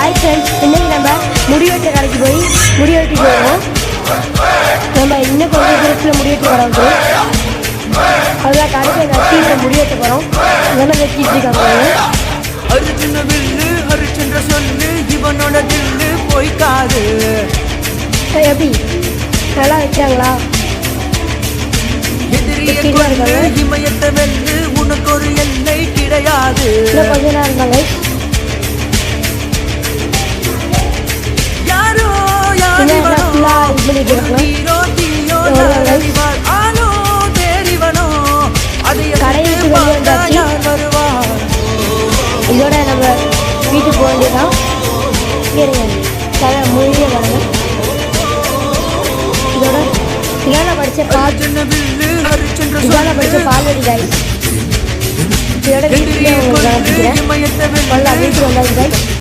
Hi friends, இன்னைக்கு நம்ம முடிவெட்டு கடைக்கு போய் முடிவெட்டிட்டு வருவோம். நம்ம இன்னும் கொஞ்சம் திருப்பில் முடிவெட்டு வரோம். அதுதான் கடைக்கு நட்டி இப்போ முடிவெட்ட போகிறோம். அதெல்லாம் வெட்டிட்டு இருக்காங்க. அர்ஜுன வில்லு ஹரிச்சந்திர சொல்லு இவனோட தில்லு போய்க்காது. எப்படி நல்லா வச்சாங்களா? எதிரியை இமயத்தை வெல்லு உனக்கு ஒரு எல்லை கிடையாது. இன்னும் கொஞ்ச நேரம் இருந்தாங்க. இதோட நம்ம வீட்டுக்கு போக வேண்டியதான். மொழியே வரல. இதோட இதான படித்த பால்வடி காய். இதோட வீட்டுக்கு வீட்டுக்கு வந்தாச்சு.